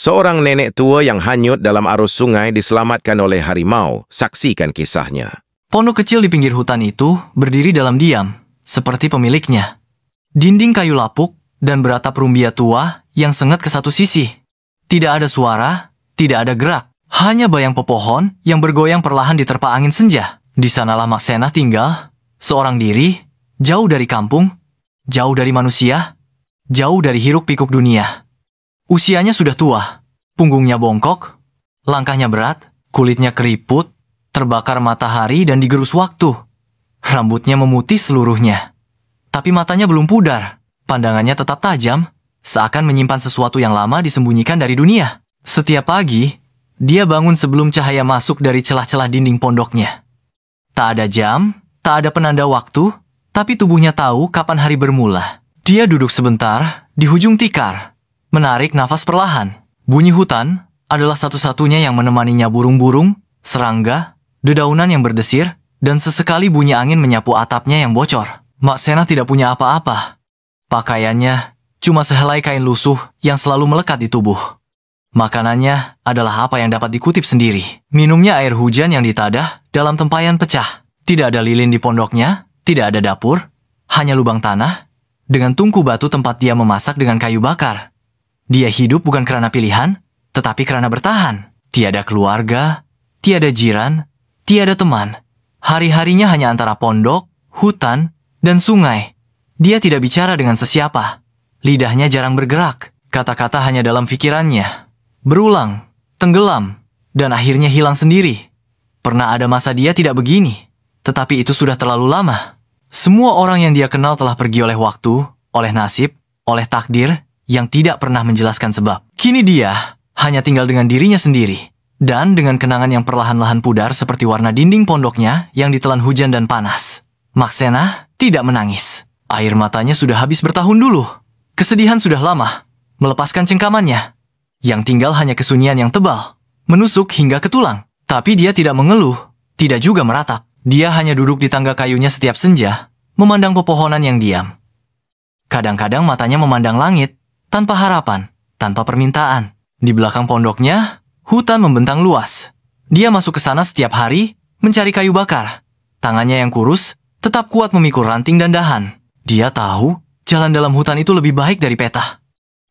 Seorang nenek tua yang hanyut dalam arus sungai diselamatkan oleh harimau. Saksikan kisahnya. Pondok kecil di pinggir hutan itu berdiri dalam diam, seperti pemiliknya. Dinding kayu lapuk dan beratap rumbia tua yang sengat ke satu sisi. Tidak ada suara, tidak ada gerak. Hanya bayang pepohon yang bergoyang perlahan diterpa angin senja. Di sanalah Maksena tinggal, seorang diri, jauh dari kampung, jauh dari manusia, jauh dari hiruk-pikuk dunia. Usianya sudah tua, punggungnya bongkok, langkahnya berat, kulitnya keriput, terbakar matahari dan digerus waktu. Rambutnya memutih seluruhnya. Tapi matanya belum pudar, pandangannya tetap tajam, seakan menyimpan sesuatu yang lama disembunyikan dari dunia. Setiap pagi, dia bangun sebelum cahaya masuk dari celah-celah dinding pondoknya. Tak ada jam, tak ada penanda waktu, tapi tubuhnya tahu kapan hari bermula. Dia duduk sebentar di ujung tikar, menarik nafas perlahan. Bunyi hutan adalah satu-satunya yang menemaninya burung-burung, serangga, dedaunan yang berdesir, dan sesekali bunyi angin menyapu atapnya yang bocor. Maksena tidak punya apa-apa. Pakaiannya cuma sehelai kain lusuh yang selalu melekat di tubuh. Makanannya adalah apa yang dapat dikutip sendiri. Minumnya air hujan yang ditadah dalam tempayan pecah. Tidak ada lilin di pondoknya, tidak ada dapur, hanya lubang tanah, dengan tungku batu tempat dia memasak dengan kayu bakar. Dia hidup bukan karena pilihan, tetapi karena bertahan. Tiada keluarga, tiada jiran, tiada teman. Hari-harinya hanya antara pondok, hutan, dan sungai. Dia tidak bicara dengan sesiapa. Lidahnya jarang bergerak. Kata-kata hanya dalam pikirannya. Berulang, tenggelam, dan akhirnya hilang sendiri. Pernah ada masa dia tidak begini, tetapi itu sudah terlalu lama. Semua orang yang dia kenal telah pergi oleh waktu, oleh nasib, oleh takdir, yang tidak pernah menjelaskan sebab. Kini dia hanya tinggal dengan dirinya sendiri, dan dengan kenangan yang perlahan-lahan pudar seperti warna dinding pondoknya yang ditelan hujan dan panas. Maksena tidak menangis. Air matanya sudah habis bertahun dulu. Kesedihan sudah lama melepaskan cengkamannya. Yang tinggal hanya kesunyian yang tebal, menusuk hingga ke tulang. Tapi dia tidak mengeluh, tidak juga meratap. Dia hanya duduk di tangga kayunya setiap senja, memandang pepohonan yang diam. Kadang-kadang matanya memandang langit, tanpa harapan, tanpa permintaan. Di belakang pondoknya, hutan membentang luas. Dia masuk ke sana setiap hari, mencari kayu bakar. Tangannya yang kurus, tetap kuat memikul ranting dan dahan. Dia tahu, jalan dalam hutan itu lebih baik dari peta.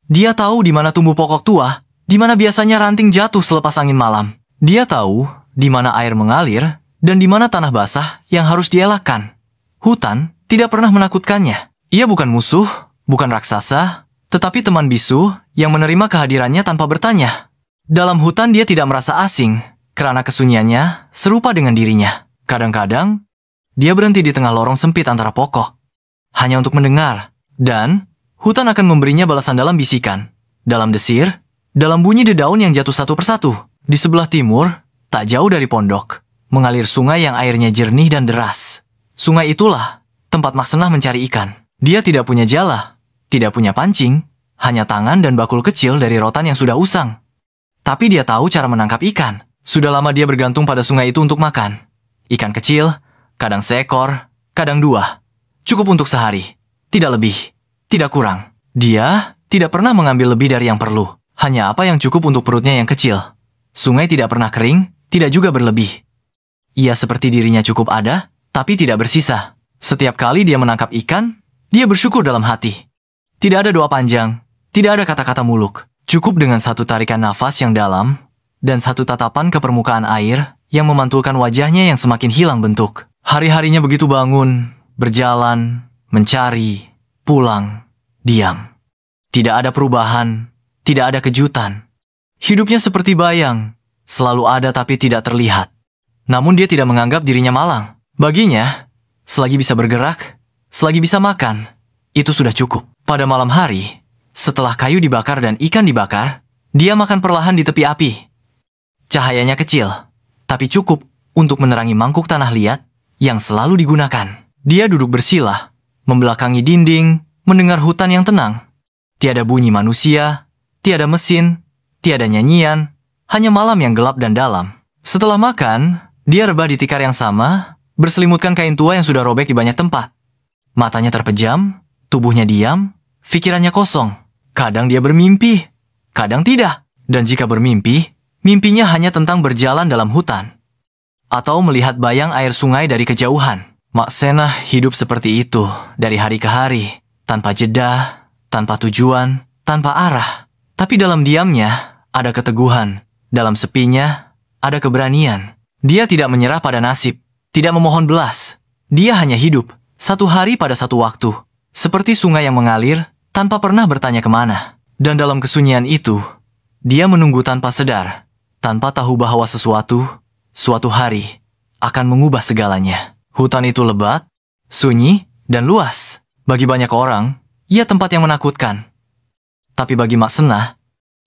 Dia tahu di mana tumbuh pokok tua, di mana biasanya ranting jatuh selepas angin malam. Dia tahu di mana air mengalir, dan di mana tanah basah yang harus dielakkan. Hutan tidak pernah menakutkannya. Ia bukan musuh, bukan raksasa, tetapi teman bisu yang menerima kehadirannya tanpa bertanya. Dalam hutan dia tidak merasa asing, karena kesunyiannya serupa dengan dirinya. Kadang-kadang, dia berhenti di tengah lorong sempit antara pokok, hanya untuk mendengar, dan hutan akan memberinya balasan dalam bisikan, dalam desir, dalam bunyi dedaun yang jatuh satu persatu. Di sebelah timur, tak jauh dari pondok, mengalir sungai yang airnya jernih dan deras. Sungai itulah tempat Maksena mencari ikan. Dia tidak punya jala, tidak punya pancing, hanya tangan dan bakul kecil dari rotan yang sudah usang. Tapi dia tahu cara menangkap ikan. Sudah lama dia bergantung pada sungai itu untuk makan. Ikan kecil, kadang seekor, kadang dua. Cukup untuk sehari, tidak lebih, tidak kurang. Dia tidak pernah mengambil lebih dari yang perlu. Hanya apa yang cukup untuk perutnya yang kecil. Sungai tidak pernah kering, tidak juga berlebih. Ia seperti dirinya cukup ada, tapi tidak bersisa. Setiap kali dia menangkap ikan, dia bersyukur dalam hati. Tidak ada doa panjang, tidak ada kata-kata muluk. Cukup dengan satu tarikan nafas yang dalam, dan satu tatapan ke permukaan air yang memantulkan wajahnya yang semakin hilang bentuk. Hari-harinya begitu bangun, berjalan, mencari, pulang, diam. Tidak ada perubahan, tidak ada kejutan. Hidupnya seperti bayang, selalu ada tapi tidak terlihat. Namun dia tidak menganggap dirinya malang. Baginya, selagi bisa bergerak, selagi bisa makan, itu sudah cukup. Pada malam hari, setelah kayu dibakar dan ikan dibakar, dia makan perlahan di tepi api. Cahayanya kecil, tapi cukup untuk menerangi mangkuk tanah liat yang selalu digunakan. Dia duduk bersila, membelakangi dinding, mendengar hutan yang tenang. Tiada bunyi manusia, tiada mesin, tiada nyanyian, hanya malam yang gelap dan dalam. Setelah makan, dia rebah di tikar yang sama, berselimutkan kain tua yang sudah robek di banyak tempat. Matanya terpejam, tubuhnya diam, pikirannya kosong. Kadang dia bermimpi, kadang tidak. Dan jika bermimpi, mimpinya hanya tentang berjalan dalam hutan. Atau melihat bayang air sungai dari kejauhan. Maksena hidup seperti itu dari hari ke hari, tanpa jeda, tanpa tujuan, tanpa arah. Tapi dalam diamnya, ada keteguhan. Dalam sepinya, ada keberanian. Dia tidak menyerah pada nasib, tidak memohon belas. Dia hanya hidup, satu hari pada satu waktu. Seperti sungai yang mengalir, tanpa pernah bertanya kemana. Dan dalam kesunyian itu, dia menunggu tanpa sadar, tanpa tahu bahwa suatu hari, akan mengubah segalanya. Hutan itu lebat, sunyi, dan luas. Bagi banyak orang, ia tempat yang menakutkan. Tapi bagi Maksena,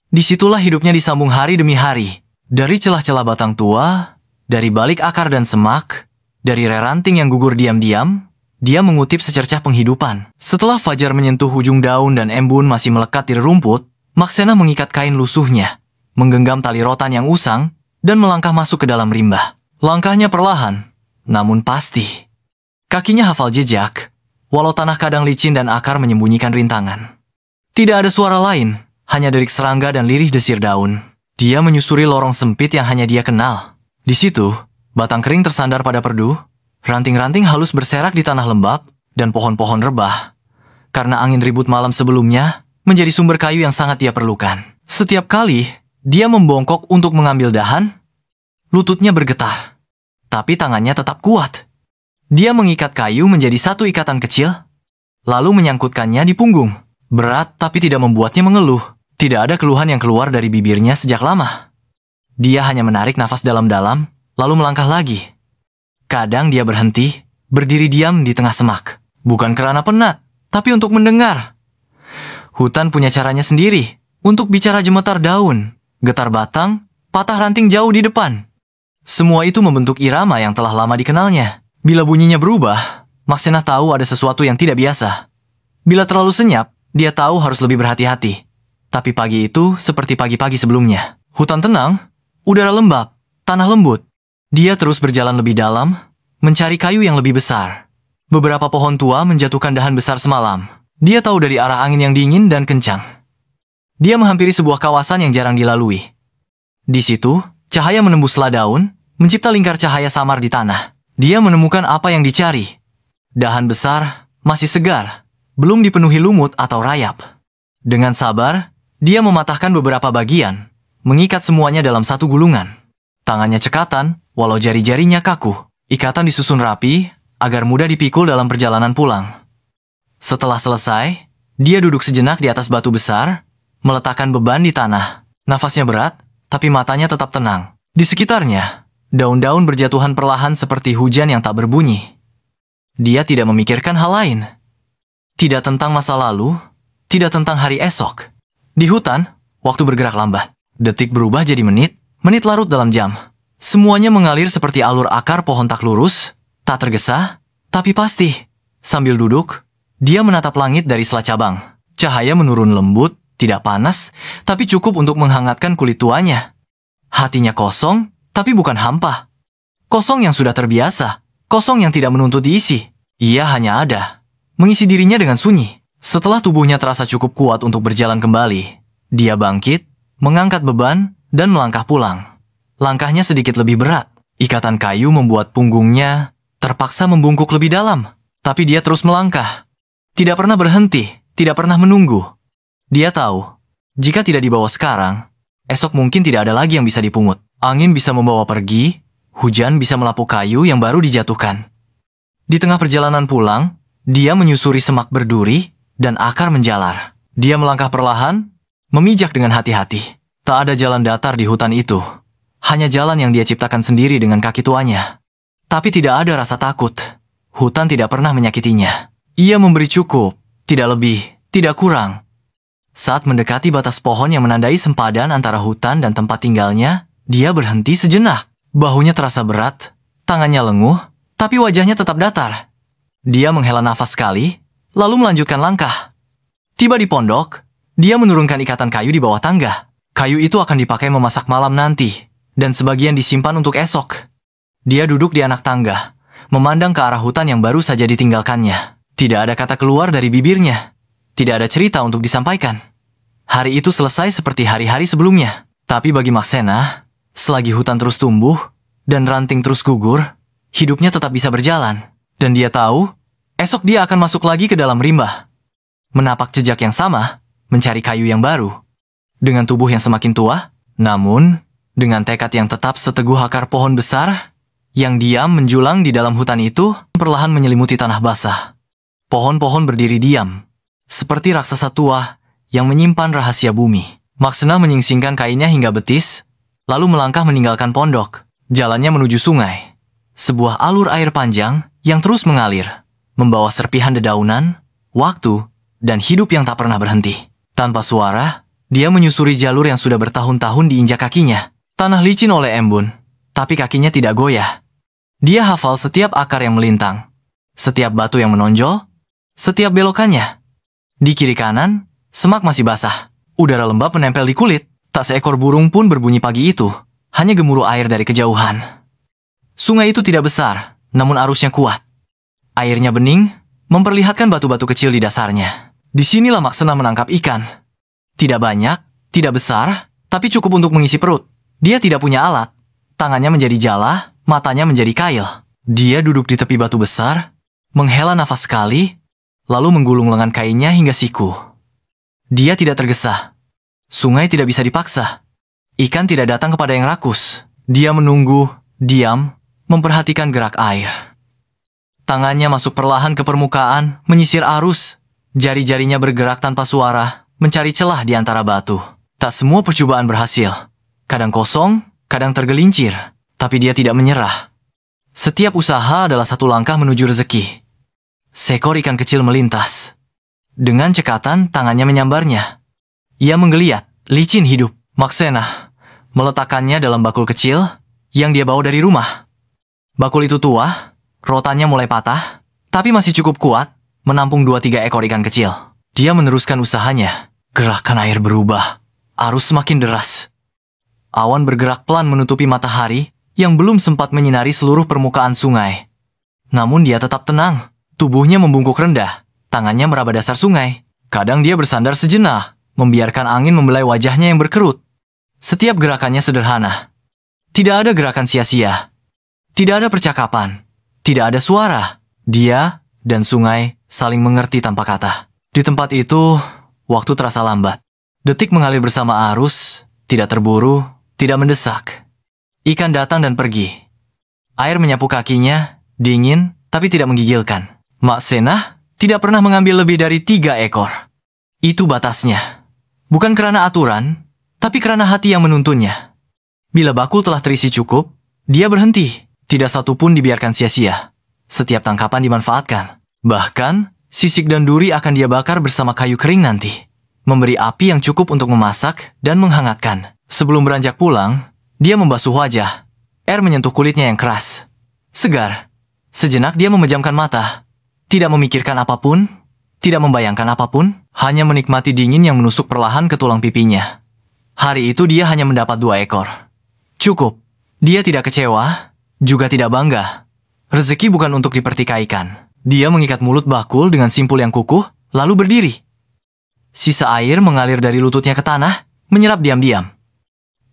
disitulah hidupnya disambung hari demi hari. Dari celah-celah batang tua, dari balik akar dan semak, dari reranting yang gugur diam-diam, dia mengutip secercah penghidupan. Setelah fajar menyentuh ujung daun dan embun masih melekat di rumput, Maksena mengikat kain lusuhnya, menggenggam tali rotan yang usang, dan melangkah masuk ke dalam rimba. Langkahnya perlahan, namun pasti. Kakinya hafal jejak, walau tanah kadang licin dan akar menyembunyikan rintangan. Tidak ada suara lain, hanya derik serangga dan lirih desir daun. Dia menyusuri lorong sempit yang hanya dia kenal. Di situ, batang kering tersandar pada perdu, ranting-ranting halus berserak di tanah lembab, dan pohon-pohon rebah. Karena angin ribut malam sebelumnya, menjadi sumber kayu yang sangat dia perlukan. Setiap kali, dia membongkok untuk mengambil dahan, lututnya bergetar. Tapi tangannya tetap kuat. Dia mengikat kayu menjadi satu ikatan kecil, lalu menyangkutkannya di punggung. Berat tapi tidak membuatnya mengeluh. Tidak ada keluhan yang keluar dari bibirnya sejak lama. Dia hanya menarik nafas dalam-dalam, lalu melangkah lagi. Kadang dia berhenti, berdiri diam di tengah semak. Bukan karena penat, tapi untuk mendengar. Hutan punya caranya sendiri, untuk bicara gemetar daun, getar batang, patah ranting jauh di depan. Semua itu membentuk irama yang telah lama dikenalnya. Bila bunyinya berubah, Maksena tahu ada sesuatu yang tidak biasa. Bila terlalu senyap, dia tahu harus lebih berhati-hati. Tapi pagi itu seperti pagi-pagi sebelumnya. Hutan tenang, udara lembab, tanah lembut. Dia terus berjalan lebih dalam, mencari kayu yang lebih besar. Beberapa pohon tua menjatuhkan dahan besar semalam. Dia tahu dari arah angin yang dingin dan kencang. Dia menghampiri sebuah kawasan yang jarang dilalui. Di situ, cahaya menembuslah daun, mencipta lingkar cahaya samar di tanah. Dia menemukan apa yang dicari. Dahan besar, masih segar, belum dipenuhi lumut atau rayap. Dengan sabar, dia mematahkan beberapa bagian, mengikat semuanya dalam satu gulungan. Tangannya cekatan, walau jari-jarinya kaku. Ikatan disusun rapi, agar mudah dipikul dalam perjalanan pulang. Setelah selesai, dia duduk sejenak di atas batu besar, meletakkan beban di tanah. Nafasnya berat, tapi matanya tetap tenang. Di sekitarnya, daun-daun berjatuhan perlahan seperti hujan yang tak berbunyi. Dia tidak memikirkan hal lain. Tidak tentang masa lalu, tidak tentang hari esok. Di hutan, waktu bergerak lambat. Detik berubah jadi menit, menit larut dalam jam. Semuanya mengalir seperti alur akar pohon tak lurus, tak tergesa, tapi pasti. Sambil duduk, dia menatap langit dari sela cabang. Cahaya menurun lembut, tidak panas, tapi cukup untuk menghangatkan kulit tuanya. Hatinya kosong, tapi bukan hampa. Kosong yang sudah terbiasa, kosong yang tidak menuntut diisi. Ia hanya ada, mengisi dirinya dengan sunyi. Setelah tubuhnya terasa cukup kuat untuk berjalan kembali, dia bangkit, mengangkat beban, dan melangkah pulang. Langkahnya sedikit lebih berat. Ikatan kayu membuat punggungnya terpaksa membungkuk lebih dalam. Tapi dia terus melangkah. Tidak pernah berhenti, tidak pernah menunggu. Dia tahu, jika tidak dibawa sekarang, esok mungkin tidak ada lagi yang bisa dipungut. Angin bisa membawa pergi, hujan bisa melapuk kayu yang baru dijatuhkan. Di tengah perjalanan pulang, dia menyusuri semak berduri dan akar menjalar. Dia melangkah perlahan, memijak dengan hati-hati. Tak ada jalan datar di hutan itu. Hanya jalan yang dia ciptakan sendiri dengan kaki tuanya. Tapi tidak ada rasa takut. Hutan tidak pernah menyakitinya. Ia memberi cukup, tidak lebih, tidak kurang. Saat mendekati batas pohon yang menandai sempadan antara hutan dan tempat tinggalnya, dia berhenti sejenak. Bahunya terasa berat, tangannya lenguh, tapi wajahnya tetap datar. Dia menghela nafas sekali, lalu melanjutkan langkah. Tiba di pondok, dia menurunkan ikatan kayu di bawah tangga. Kayu itu akan dipakai memasak malam nanti, dan sebagian disimpan untuk esok. Dia duduk di anak tangga, memandang ke arah hutan yang baru saja ditinggalkannya. Tidak ada kata keluar dari bibirnya. Tidak ada cerita untuk disampaikan. Hari itu selesai seperti hari-hari sebelumnya. Tapi bagi Maksena, selagi hutan terus tumbuh dan ranting terus gugur, hidupnya tetap bisa berjalan. Dan dia tahu, esok dia akan masuk lagi ke dalam rimba. Menapak jejak yang sama, mencari kayu yang baru. Dengan tubuh yang semakin tua, namun dengan tekad yang tetap seteguh akar pohon besar, yang diam menjulang di dalam hutan itu, perlahan menyelimuti tanah basah. Pohon-pohon berdiri diam, seperti raksasa tua yang menyimpan rahasia bumi. Maksena menyingsingkan kainnya hingga betis, lalu melangkah meninggalkan pondok. Jalannya menuju sungai. Sebuah alur air panjang yang terus mengalir, membawa serpihan dedaunan, waktu, dan hidup yang tak pernah berhenti. Tanpa suara, dia menyusuri jalur yang sudah bertahun-tahun diinjak kakinya. Tanah licin oleh embun, tapi kakinya tidak goyah. Dia hafal setiap akar yang melintang, setiap batu yang menonjol, setiap belokannya. Di kiri kanan, semak masih basah. Udara lembab menempel di kulit. Tak seekor burung pun berbunyi pagi itu. Hanya gemuruh air dari kejauhan. Sungai itu tidak besar, namun arusnya kuat. Airnya bening, memperlihatkan batu-batu kecil di dasarnya. Disinilah Maksena menangkap ikan. Tidak banyak, tidak besar, tapi cukup untuk mengisi perut. Dia tidak punya alat. Tangannya menjadi jala, matanya menjadi kail. Dia duduk di tepi batu besar, menghela nafas sekali, lalu menggulung lengan kainnya hingga siku. Dia tidak tergesa. Sungai tidak bisa dipaksa. Ikan tidak datang kepada yang rakus. Dia menunggu, diam, memperhatikan gerak air. Tangannya masuk perlahan ke permukaan, menyisir arus. Jari-jarinya bergerak tanpa suara, mencari celah di antara batu. Tak semua percobaan berhasil. Kadang kosong, kadang tergelincir. Tapi dia tidak menyerah. Setiap usaha adalah satu langkah menuju rezeki. Seekor ikan kecil melintas. Dengan cekatan, tangannya menyambarnya. Ia menggeliat, licin hidup. Maksena meletakkannya dalam bakul kecil yang dia bawa dari rumah. Bakul itu tua, rotannya mulai patah, tapi masih cukup kuat menampung 2-3 ekor ikan kecil. Dia meneruskan usahanya. Gerakan air berubah. Arus semakin deras. Awan bergerak pelan menutupi matahari yang belum sempat menyinari seluruh permukaan sungai. Namun dia tetap tenang. Tubuhnya membungkuk rendah. Tangannya meraba dasar sungai. Kadang dia bersandar sejenak, membiarkan angin membelai wajahnya yang berkerut. Setiap gerakannya sederhana. Tidak ada gerakan sia-sia. Tidak ada percakapan. Tidak ada suara. Dia dan sungai saling mengerti tanpa kata. Di tempat itu, waktu terasa lambat. Detik mengalir bersama arus, tidak terburu, tidak mendesak. Ikan datang dan pergi. Air menyapu kakinya, dingin, tapi tidak menggigilkan. Maksena tidak pernah mengambil lebih dari 3 ekor. Itu batasnya. Bukan karena aturan, tapi karena hati yang menuntunnya. Bila bakul telah terisi cukup, dia berhenti. Tidak satu pun dibiarkan sia-sia. Setiap tangkapan dimanfaatkan. Bahkan, sisik dan duri akan dia bakar bersama kayu kering nanti. Memberi api yang cukup untuk memasak dan menghangatkan. Sebelum beranjak pulang, dia membasuh wajah. Air menyentuh kulitnya yang keras. Segar. Sejenak dia memejamkan mata. Tidak memikirkan apapun, tidak membayangkan apapun, hanya menikmati dingin yang menusuk perlahan ke tulang pipinya. Hari itu dia hanya mendapat 2 ekor. Cukup. Dia tidak kecewa, juga tidak bangga. Rezeki bukan untuk dipertikaikan. Dia mengikat mulut bakul dengan simpul yang kukuh, lalu berdiri. Sisa air mengalir dari lututnya ke tanah, menyerap diam-diam.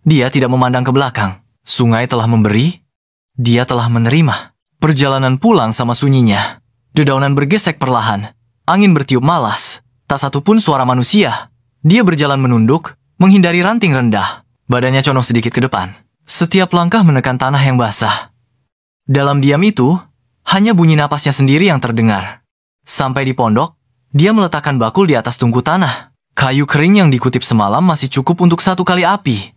Dia tidak memandang ke belakang. Sungai telah memberi, dia telah menerima. Perjalanan pulang sama sunyinya. Dedaunan bergesek perlahan. Angin bertiup malas. Tak satu pun suara manusia. Dia berjalan menunduk, menghindari ranting rendah. Badannya condong sedikit ke depan. Setiap langkah menekan tanah yang basah. Dalam diam itu, hanya bunyi napasnya sendiri yang terdengar. Sampai di pondok, dia meletakkan bakul di atas tungku tanah. Kayu kering yang dikutip semalam masih cukup untuk 1 kali api.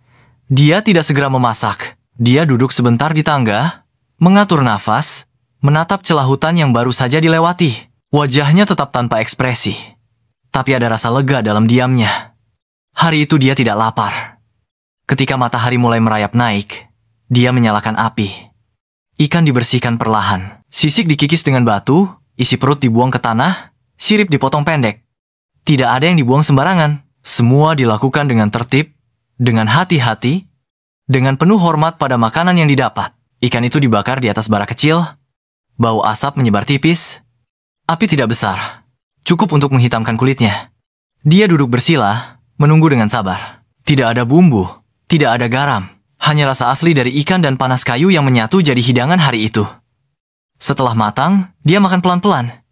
Dia tidak segera memasak. Dia duduk sebentar di tangga, mengatur nafas, menatap celah hutan yang baru saja dilewati. Wajahnya tetap tanpa ekspresi. Tapi ada rasa lega dalam diamnya. Hari itu dia tidak lapar. Ketika matahari mulai merayap naik, dia menyalakan api. Ikan dibersihkan perlahan. Sisik dikikis dengan batu, isi perut dibuang ke tanah, sirip dipotong pendek. Tidak ada yang dibuang sembarangan. Semua dilakukan dengan tertib, dengan hati-hati, dengan penuh hormat pada makanan yang didapat. Ikan itu dibakar di atas bara kecil. Bau asap menyebar tipis. Api tidak besar. Cukup untuk menghitamkan kulitnya. Dia duduk bersila, menunggu dengan sabar. Tidak ada bumbu, Tidak ada garam, hanya rasa asli dari ikan dan panas kayu yang menyatu jadi hidangan hari itu. Setelah matang, dia makan pelan-pelan.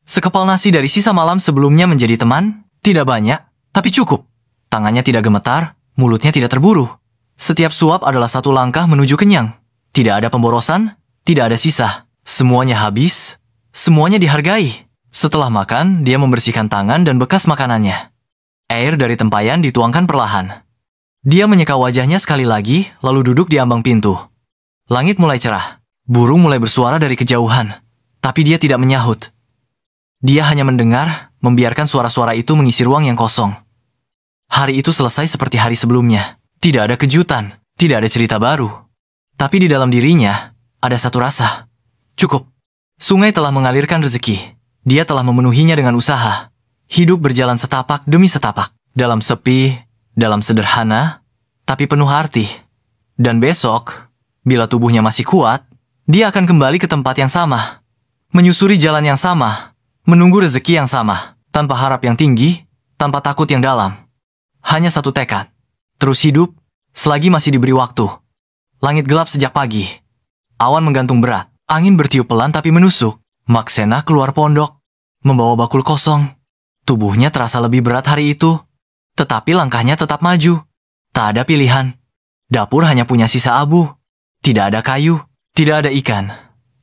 Sekepal nasi dari sisa malam sebelumnya menjadi teman, tidak banyak, tapi cukup. Tangannya tidak gemetar, mulutnya tidak terburu. Setiap suap adalah satu langkah menuju kenyang. Tidak ada pemborosan, tidak ada sisa. Semuanya habis, semuanya dihargai. Setelah makan, dia membersihkan tangan dan bekas makanannya. Air dari tempayan dituangkan perlahan. Dia menyeka wajahnya sekali lagi, lalu duduk di ambang pintu. Langit mulai cerah. Burung mulai bersuara dari kejauhan. Tapi dia tidak menyahut. Dia hanya mendengar, membiarkan suara-suara itu mengisi ruang yang kosong. Hari itu selesai seperti hari sebelumnya. Tidak ada kejutan, tidak ada cerita baru. Tapi di dalam dirinya, ada satu rasa. Cukup. Sungai telah mengalirkan rezeki. Dia telah memenuhinya dengan usaha. Hidup berjalan setapak demi setapak. Dalam sepi, dalam sederhana, tapi penuh arti. Dan besok, bila tubuhnya masih kuat, dia akan kembali ke tempat yang sama. Menyusuri jalan yang sama. Menunggu rezeki yang sama. Tanpa harap yang tinggi, tanpa takut yang dalam. Hanya satu tekad. Terus hidup, selagi masih diberi waktu. Langit gelap sejak pagi. Awan menggantung berat. Angin bertiup pelan tapi menusuk. Maksena keluar pondok, membawa bakul kosong. Tubuhnya terasa lebih berat hari itu. Tetapi langkahnya tetap maju. Tak ada pilihan. Dapur hanya punya sisa abu. Tidak ada kayu. Tidak ada ikan.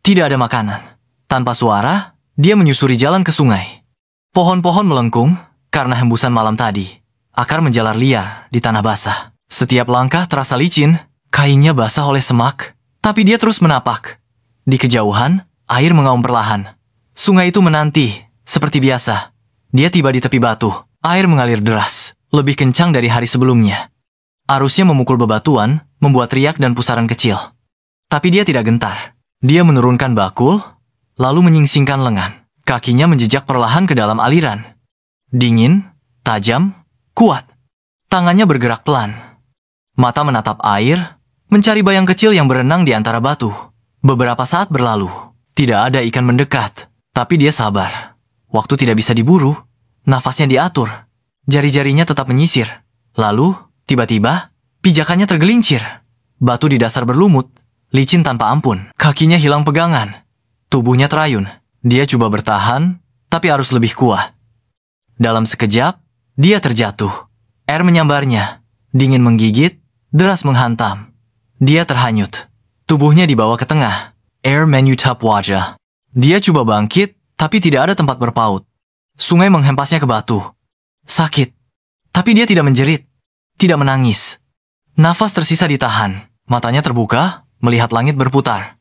Tidak ada makanan. Tanpa suara, dia menyusuri jalan ke sungai. Pohon-pohon melengkung karena hembusan malam tadi. Akar menjalar liar di tanah basah. Setiap langkah terasa licin. Kainnya basah oleh semak. Tapi dia terus menapak. Di kejauhan, air mengaum perlahan. Sungai itu menanti, seperti biasa. Dia tiba di tepi batu. Air mengalir deras. Lebih kencang dari hari sebelumnya. Arusnya memukul bebatuan, membuat riak dan pusaran kecil. Tapi dia tidak gentar. Dia menurunkan bakul, lalu menyingsingkan lengan. Kakinya menjejak perlahan ke dalam aliran. Dingin, tajam, kuat. Tangannya bergerak pelan. Mata menatap air, mencari bayang kecil yang berenang di antara batu. Beberapa saat berlalu. Tidak ada ikan mendekat, tapi dia sabar. Waktu tidak bisa diburu, nafasnya diatur. Jari-jarinya tetap menyisir. Lalu, tiba-tiba, pijakannya tergelincir. Batu di dasar berlumut, licin tanpa ampun. Kakinya hilang pegangan. Tubuhnya terayun. Dia coba bertahan, tapi harus lebih kuat. Dalam sekejap, dia terjatuh. Air menyambarnya. Dingin menggigit, deras menghantam. Dia terhanyut. Tubuhnya dibawa ke tengah. Air menyutap wajah. Dia coba bangkit, tapi tidak ada tempat berpaut. Sungai menghempasnya ke batu. Sakit. Tapi dia tidak menjerit. Tidak menangis. Nafas tersisa ditahan. Matanya terbuka, melihat langit berputar.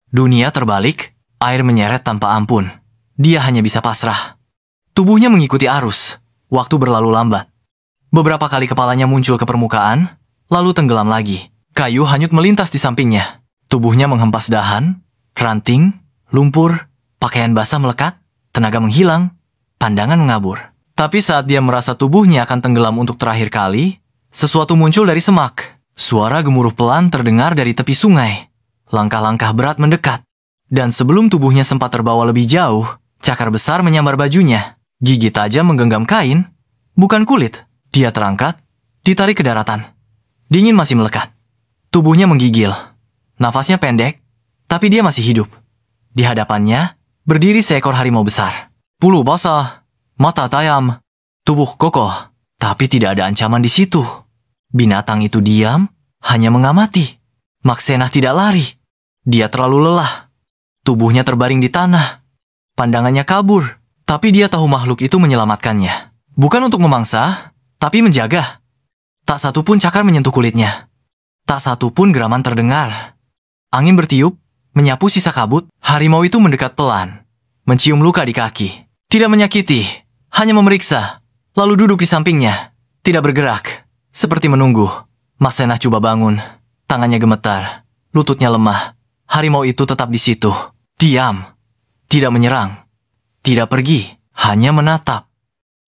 Dunia terbalik, air menyeret tanpa ampun. Dia hanya bisa pasrah. Tubuhnya mengikuti arus. Waktu berlalu lambat. Beberapa kali kepalanya muncul ke permukaan, lalu tenggelam lagi. Kayu hanyut melintas di sampingnya. Tubuhnya menghempas dahan, ranting, lumpur, pakaian basah melekat, tenaga menghilang, pandangan mengabur. Tapi saat dia merasa tubuhnya akan tenggelam untuk terakhir kali, sesuatu muncul dari semak. Suara gemuruh pelan terdengar dari tepi sungai. Langkah-langkah berat mendekat. Dan sebelum tubuhnya sempat terbawa lebih jauh, cakar besar menyambar bajunya. Gigi tajam menggenggam kain, bukan kulit. Dia terangkat, ditarik ke daratan. Dingin masih melekat. Tubuhnya menggigil. Nafasnya pendek, tapi dia masih hidup. Di hadapannya, berdiri seekor harimau besar. Bulu basah, mata tajam, tubuh kokoh. Tapi tidak ada ancaman di situ. Binatang itu diam, hanya mengamati. Maksena tidak lari. Dia terlalu lelah. Tubuhnya terbaring di tanah. Pandangannya kabur. Tapi dia tahu makhluk itu menyelamatkannya. Bukan untuk memangsa, tapi menjaga. Tak satu pun cakar menyentuh kulitnya. Tak satu pun geraman terdengar. Angin bertiup, menyapu sisa kabut. Harimau itu mendekat pelan. Mencium luka di kaki. Tidak menyakiti, hanya memeriksa. Lalu duduk di sampingnya. Tidak bergerak. Seperti menunggu. Maksena coba bangun. Tangannya gemetar. Lututnya lemah. Harimau itu tetap di situ. Diam. Tidak menyerang. Tidak pergi. Hanya menatap.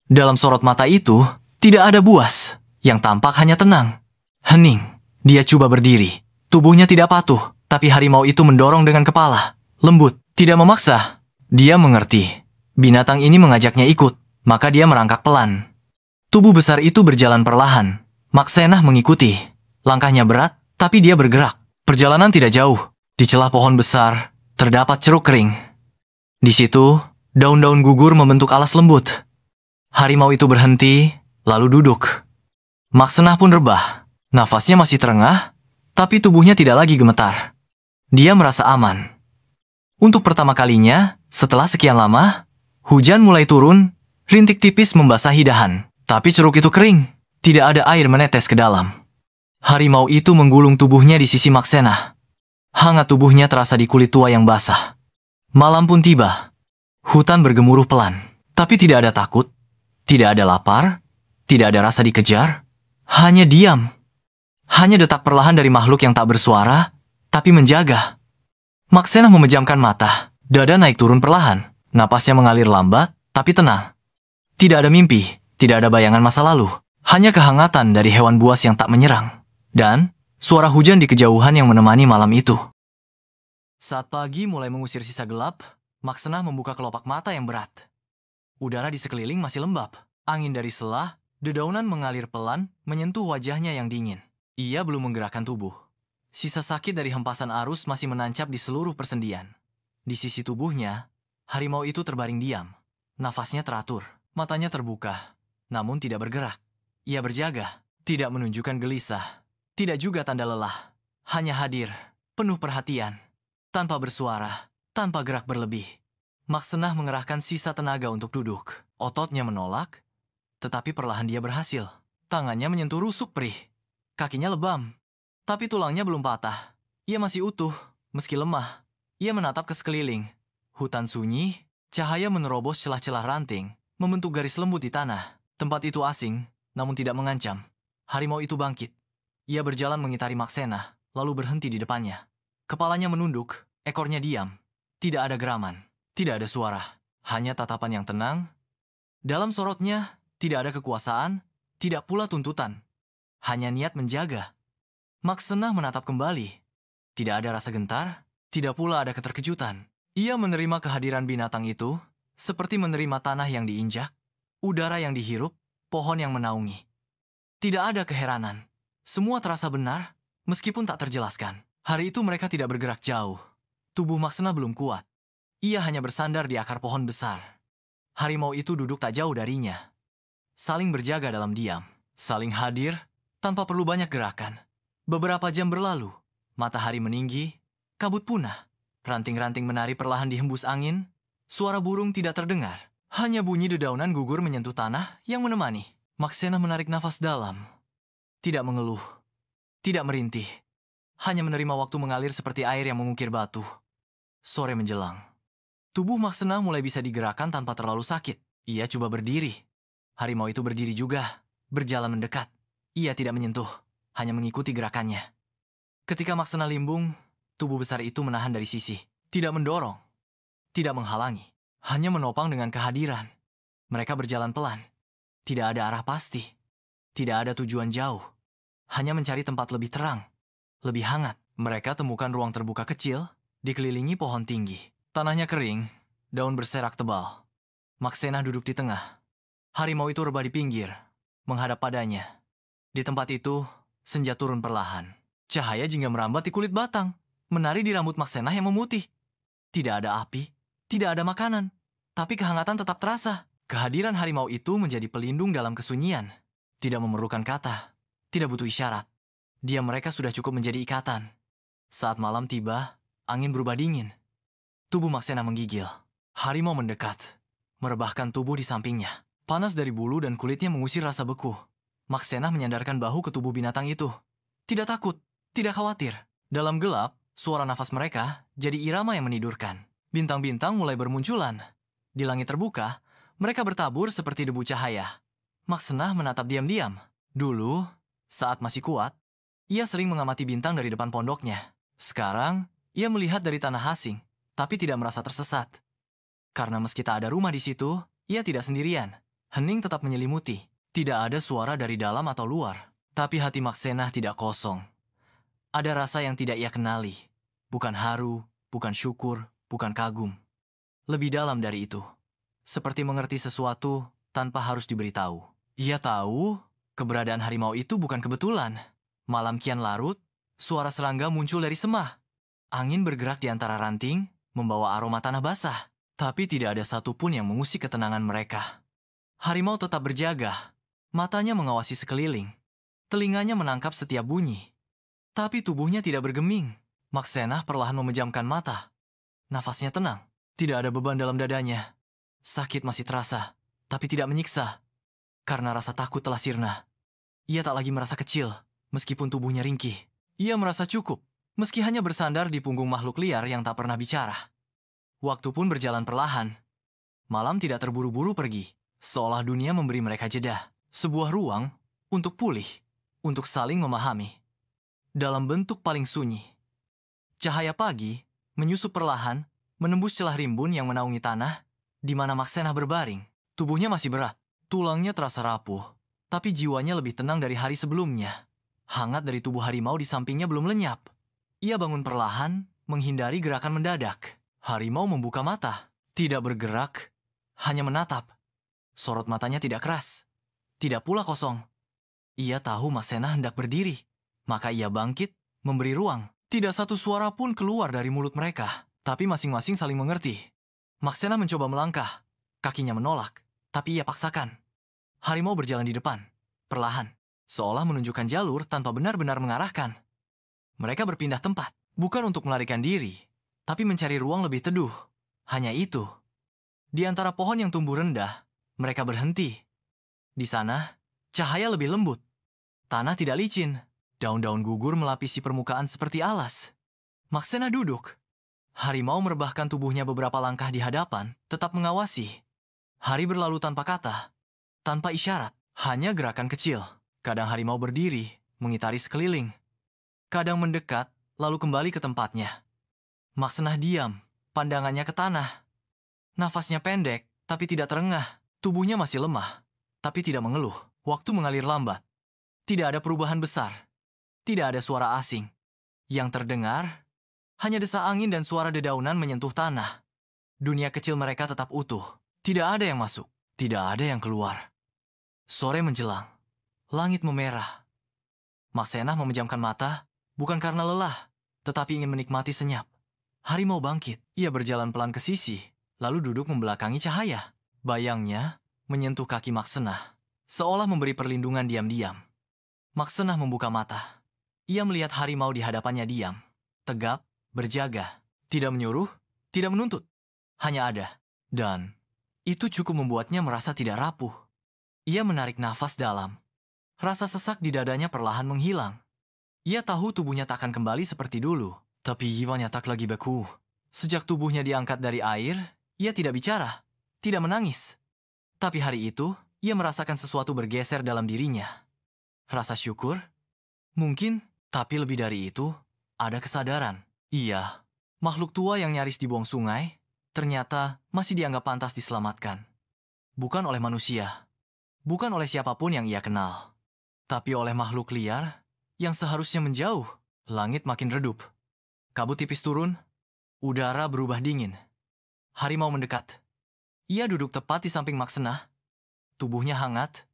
Dalam sorot mata itu, tidak ada buas. Yang tampak hanya tenang. Hening. Dia coba berdiri. Tubuhnya tidak patuh. Tapi harimau itu mendorong dengan kepala. Lembut. Tidak memaksa. Dia mengerti. Binatang ini mengajaknya ikut. Maka dia merangkak pelan. Tubuh besar itu berjalan perlahan. Maksenah mengikuti. Langkahnya berat, tapi dia bergerak. Perjalanan tidak jauh. Di celah pohon besar, terdapat ceruk kering. Di situ, daun-daun gugur membentuk alas lembut. Harimau itu berhenti, lalu duduk. Maksena pun rebah. Nafasnya masih terengah, tapi tubuhnya tidak lagi gemetar. Dia merasa aman. Untuk pertama kalinya, setelah sekian lama, hujan mulai turun, rintik tipis membasahi dahan. Tapi ceruk itu kering, tidak ada air menetes ke dalam. Harimau itu menggulung tubuhnya di sisi Maksena. Hangat tubuhnya terasa di kulit tua yang basah. Malam pun tiba. Hutan bergemuruh pelan, tapi tidak ada takut, tidak ada lapar, tidak ada rasa dikejar, hanya diam. Hanya detak perlahan dari makhluk yang tak bersuara, tapi menjaga. Maksena memejamkan mata, dada naik turun perlahan, napasnya mengalir lambat, tapi tenang. Tidak ada mimpi, tidak ada bayangan masa lalu, hanya kehangatan dari hewan buas yang tak menyerang. Dan suara hujan di kejauhan yang menemani malam itu. Saat pagi mulai mengusir sisa gelap, Maksena membuka kelopak mata yang berat. Udara di sekeliling masih lembab. Angin dari selah, dedaunan mengalir pelan, menyentuh wajahnya yang dingin. Ia belum menggerakkan tubuh. Sisa sakit dari hempasan arus masih menancap di seluruh persendian. Di sisi tubuhnya, harimau itu terbaring diam. Nafasnya teratur, matanya terbuka, namun tidak bergerak. Ia berjaga, tidak menunjukkan gelisah, tidak juga tanda lelah. Hanya hadir, penuh perhatian, tanpa bersuara, tanpa gerak berlebih. Maksena mengerahkan sisa tenaga untuk duduk. Ototnya menolak, tetapi perlahan dia berhasil. Tangannya menyentuh rusuk perih. Kakinya lebam, tapi tulangnya belum patah. Ia masih utuh, meski lemah. Ia menatap ke sekeliling. Hutan sunyi, cahaya menerobos celah-celah ranting, membentuk garis lembut di tanah. Tempat itu asing, namun tidak mengancam. Harimau itu bangkit. Ia berjalan mengitari Maksena, lalu berhenti di depannya. Kepalanya menunduk, ekornya diam. Tidak ada geraman, tidak ada suara. Hanya tatapan yang tenang. Dalam sorotnya, tidak ada kekuasaan, tidak pula tuntutan. Hanya niat menjaga. Maksena menatap kembali. Tidak ada rasa gentar, tidak pula ada keterkejutan. Ia menerima kehadiran binatang itu, seperti menerima tanah yang diinjak, udara yang dihirup, pohon yang menaungi. Tidak ada keheranan. Semua terasa benar, meskipun tak terjelaskan. Hari itu mereka tidak bergerak jauh. Tubuh Maksena belum kuat. Ia hanya bersandar di akar pohon besar. Harimau itu duduk tak jauh darinya. Saling berjaga dalam diam, saling hadir, tanpa perlu banyak gerakan. Beberapa jam berlalu, matahari meninggi, kabut punah. Ranting-ranting menari perlahan dihembus angin, suara burung tidak terdengar. Hanya bunyi dedaunan gugur menyentuh tanah yang menemani. Maksena menarik nafas dalam. Tidak mengeluh, tidak merintih. Hanya menerima waktu mengalir seperti air yang mengukir batu. Sore menjelang. Tubuh Maksena mulai bisa digerakkan tanpa terlalu sakit. Ia coba berdiri. Harimau itu berdiri juga, berjalan mendekat. Ia tidak menyentuh, hanya mengikuti gerakannya. Ketika Maksena limbung, tubuh besar itu menahan dari sisi. Tidak mendorong, tidak menghalangi. Hanya menopang dengan kehadiran. Mereka berjalan pelan. Tidak ada arah pasti. Tidak ada tujuan jauh. Hanya mencari tempat lebih terang, lebih hangat. Mereka temukan ruang terbuka kecil, dikelilingi pohon tinggi. Tanahnya kering, daun berserak tebal. Maksena duduk di tengah. Harimau itu rebah di pinggir, menghadap padanya. Di tempat itu, senja turun perlahan. Cahaya jingga merambat di kulit batang, menari di rambut Maksena yang memutih. Tidak ada api, tidak ada makanan, tapi kehangatan tetap terasa. Kehadiran harimau itu menjadi pelindung dalam kesunyian. Tidak memerlukan kata, tidak butuh isyarat. Diam mereka sudah cukup menjadi ikatan. Saat malam tiba, angin berubah dingin. Tubuh Maksena menggigil. Harimau mendekat, merebahkan tubuh di sampingnya. Panas dari bulu dan kulitnya mengusir rasa beku. Maksena menyandarkan bahu ke tubuh binatang itu. Tidak takut, tidak khawatir. Dalam gelap, suara nafas mereka jadi irama yang menidurkan. Bintang-bintang mulai bermunculan. Di langit terbuka, mereka bertabur seperti debu cahaya. Maksena menatap diam-diam. Dulu, saat masih kuat, ia sering mengamati bintang dari depan pondoknya. Sekarang, ia melihat dari tanah asing, tapi tidak merasa tersesat. Karena meski tak ada rumah di situ, ia tidak sendirian. Hening tetap menyelimuti. Tidak ada suara dari dalam atau luar. Tapi hati Maksena tidak kosong. Ada rasa yang tidak ia kenali. Bukan haru, bukan syukur, bukan kagum. Lebih dalam dari itu. Seperti mengerti sesuatu tanpa harus diberitahu. Ia tahu keberadaan harimau itu bukan kebetulan. Malam kian larut, suara serangga muncul dari semah. Angin bergerak di antara ranting, membawa aroma tanah basah. Tapi tidak ada satupun yang mengusik ketenangan mereka. Harimau tetap berjaga. Matanya mengawasi sekeliling. Telinganya menangkap setiap bunyi. Tapi tubuhnya tidak bergeming. Maksena perlahan memejamkan mata. Nafasnya tenang. Tidak ada beban dalam dadanya. Sakit masih terasa, tapi tidak menyiksa. Karena rasa takut telah sirna. Ia tak lagi merasa kecil, meskipun tubuhnya ringkih. Ia merasa cukup, meski hanya bersandar di punggung makhluk liar yang tak pernah bicara. Waktu pun berjalan perlahan. Malam tidak terburu-buru pergi, seolah dunia memberi mereka jeda. Sebuah ruang untuk pulih, untuk saling memahami. Dalam bentuk paling sunyi. Cahaya pagi menyusup perlahan, menembus celah rimbun yang menaungi tanah, di mana Maksena berbaring. Tubuhnya masih berat, tulangnya terasa rapuh, tapi jiwanya lebih tenang dari hari sebelumnya. Hangat dari tubuh harimau di sampingnya belum lenyap. Ia bangun perlahan, menghindari gerakan mendadak. Harimau membuka mata, tidak bergerak, hanya menatap. Sorot matanya tidak keras, tidak pula kosong. Ia tahu Maksena hendak berdiri, maka ia bangkit, memberi ruang. Tidak satu suara pun keluar dari mulut mereka, tapi masing-masing saling mengerti. Maksena mencoba melangkah, kakinya menolak, tapi ia paksakan. Harimau berjalan di depan, perlahan, seolah menunjukkan jalur tanpa benar-benar mengarahkan. Mereka berpindah tempat, bukan untuk melarikan diri, tapi mencari ruang lebih teduh. Hanya itu. Di antara pohon yang tumbuh rendah, mereka berhenti. Di sana, cahaya lebih lembut. Tanah tidak licin. Daun-daun gugur melapisi permukaan seperti alas. Maksena duduk. Harimau merebahkan tubuhnya beberapa langkah di hadapan, tetap mengawasi. Hari berlalu tanpa kata, tanpa isyarat, hanya gerakan kecil. Kadang harimau berdiri, mengitari sekeliling. Kadang mendekat, lalu kembali ke tempatnya. Maksena diam, pandangannya ke tanah. Nafasnya pendek, tapi tidak terengah. Tubuhnya masih lemah, tapi tidak mengeluh. Waktu mengalir lambat. Tidak ada perubahan besar. Tidak ada suara asing. Yang terdengar, hanya desa angin dan suara dedaunan menyentuh tanah. Dunia kecil mereka tetap utuh. Tidak ada yang masuk, tidak ada yang keluar. Sore menjelang. Langit memerah. Maksena memejamkan mata, bukan karena lelah, tetapi ingin menikmati senyap. Harimau bangkit. Ia berjalan pelan ke sisi, lalu duduk membelakangi cahaya. Bayangnya menyentuh kaki Maksena, seolah memberi perlindungan diam-diam. Maksena membuka mata. Ia melihat harimau di hadapannya diam, tegap, berjaga, tidak menyuruh, tidak menuntut. Hanya ada. Dan itu cukup membuatnya merasa tidak rapuh. Ia menarik nafas dalam. Rasa sesak di dadanya perlahan menghilang. Ia tahu tubuhnya tak akan kembali seperti dulu, tapi jiwanya tak lagi beku. Sejak tubuhnya diangkat dari air, ia tidak bicara, tidak menangis. Tapi hari itu, ia merasakan sesuatu bergeser dalam dirinya. Rasa syukur? Mungkin, tapi lebih dari itu, ada kesadaran. Ia, makhluk tua yang nyaris dibuang sungai, ternyata masih dianggap pantas diselamatkan. Bukan oleh manusia, bukan oleh siapapun yang ia kenal, tapi oleh makhluk liar yang seharusnya menjauh. Langit makin redup. Kabut tipis turun, udara berubah dingin. Harimau mendekat. Ia duduk tepat di samping Maksena. Tubuhnya hangat,